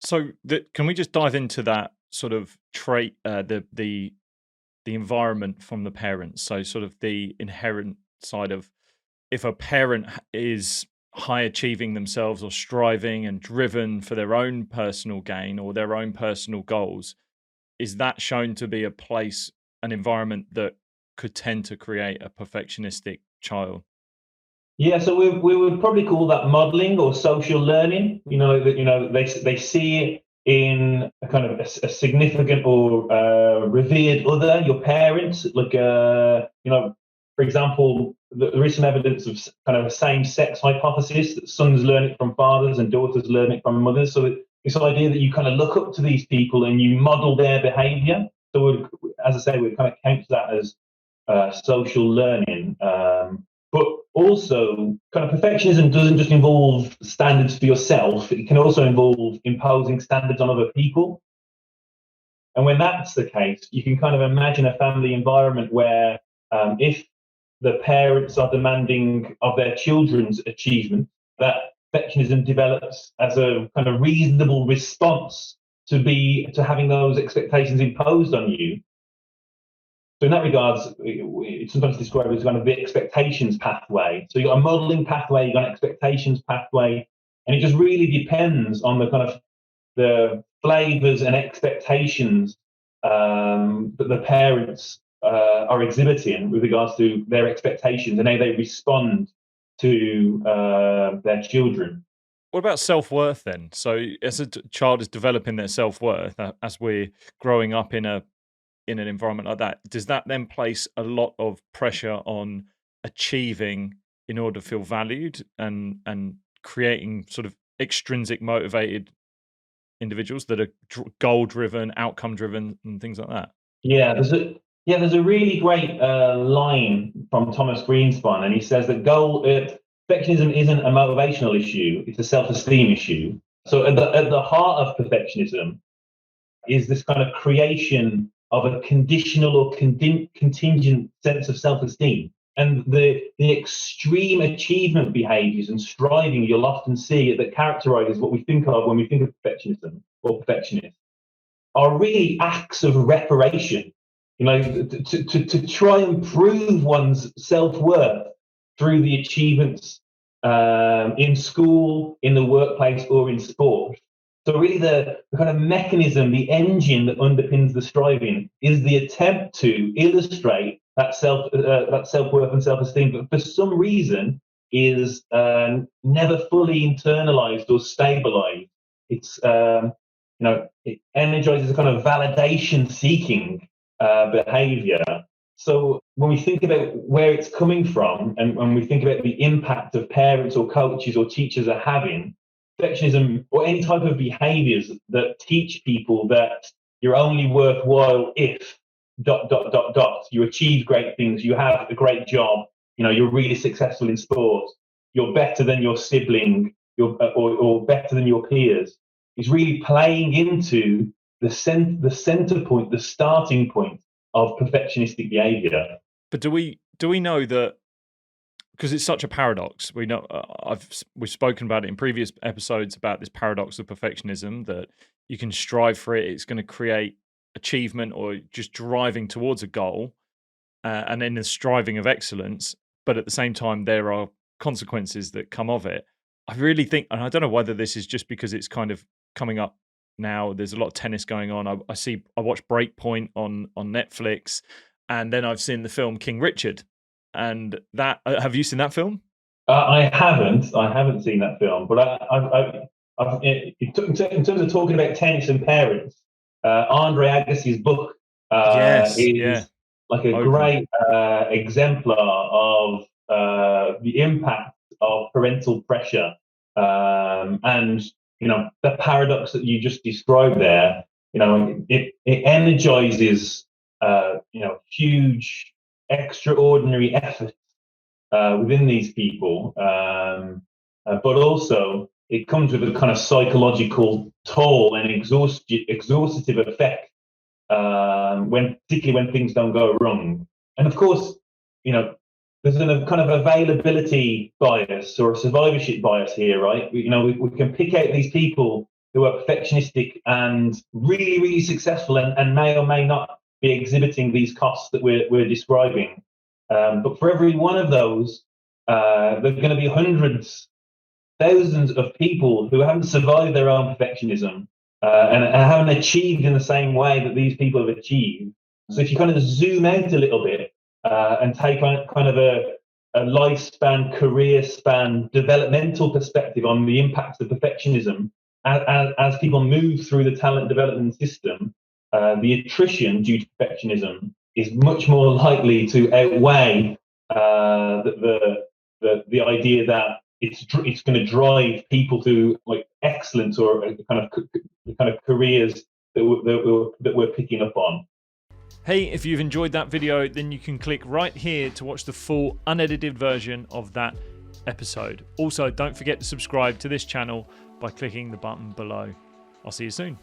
So can we just dive into that sort of trait, the environment from the parents? So sort of the inherent side of, if a parent is high achieving themselves or striving and driven for their own personal gain or their own personal goals, is that shown to be an environment that could tend to create a perfectionistic child? Yeah, so we would probably call that modeling or social learning. They see it in a kind of a significant or revered other, your parents. For example, there is some evidence of kind of a same-sex hypothesis that sons learn it from fathers and daughters learn it from mothers. So this idea that you kind of look up to these people and you model their behaviour. So, as I say, we kind of count that as social learning. But also, kind of perfectionism doesn't just involve standards for yourself, it can also involve imposing standards on other people. And when that's the case, you can kind of imagine a family environment where if the parents are demanding of their children's achievement, that perfectionism develops as a kind of reasonable response to having those expectations imposed on you. So in that regards, it's sometimes described as kind of the expectations pathway. So you've got a modeling pathway, you've got an expectations pathway, and it just really depends on the kind of the flavors and expectations that the parents are exhibiting with regards to their expectations and how they respond to their children. What about self-worth then? So as a child is developing their self-worth, as we're growing up in an environment like that, does that then place a lot of pressure on achieving in order to feel valued, and creating sort of extrinsic motivated individuals that are goal driven, outcome driven, and things like that? Yeah, there's a really great line from Thomas Greenspan, and he says that perfectionism isn't a motivational issue; it's a self-esteem issue. So at the heart of perfectionism is this kind of creation of a conditional or contingent sense of self-esteem. And the extreme achievement behaviors and striving you'll often see that characterizes what we think of when we think of perfectionism or perfectionist are really acts of reparation, to try and prove one's self-worth through the achievements in school, in the workplace, or in sport. So really the kind of mechanism, the engine that underpins the striving is the attempt to illustrate that self-worth and self-esteem, but for some reason is never fully internalized or stabilized. It's it energizes a kind of validation seeking behavior. So when we think about where it's coming from, and when we think about the impact of parents or coaches or teachers are having, perfectionism or any type of behaviors that teach people that you're only worthwhile if ... You achieve great things, you have a great job, you're really successful in sport, you're better than your sibling, or better than your peers, is really playing into the center point, the starting point of perfectionistic behavior. But do we know that, because it's such a paradox? We know, we've spoken about it in previous episodes about this paradox of perfectionism, that you can strive for it, it's going to create achievement or just driving towards a goal, and then the striving of excellence, but at the same time there are consequences that come of it. I really think, and I don't know whether this is just because it's kind of coming up now, there's a lot of tennis going on. I watch Breakpoint on Netflix, and then I've seen the film King Richard. And that, have you seen that film? I haven't seen that film, but in terms of talking about tennis and parents, Andre Agassi's book Yes, yeah, is like a Open. great exemplar of the impact of parental pressure, and the paradox that you just described there. It energizes huge, extraordinary effort within these people, but also it comes with a kind of psychological toll and exhaustive effect, particularly when things don't go wrong. And of course, there's a kind of availability bias or a survivorship bias here, right? We can pick out these people who are perfectionistic and really, really successful and may or may not be exhibiting these costs that we're describing. But for every one of those, there are going to be hundreds, thousands of people who haven't survived their own perfectionism and haven't achieved in the same way that these people have achieved. So if you kind of zoom out a little bit and take on kind of a lifespan, career span, developmental perspective on the impacts of perfectionism as people move through the talent development system, the attrition due to perfectionism is much more likely to outweigh the idea that it's going to drive people to like excellence or kind of careers that we're picking up on. Hey, if you've enjoyed that video, then you can click right here to watch the full unedited version of that episode. Also, don't forget to subscribe to this channel by clicking the button below. I'll see you soon.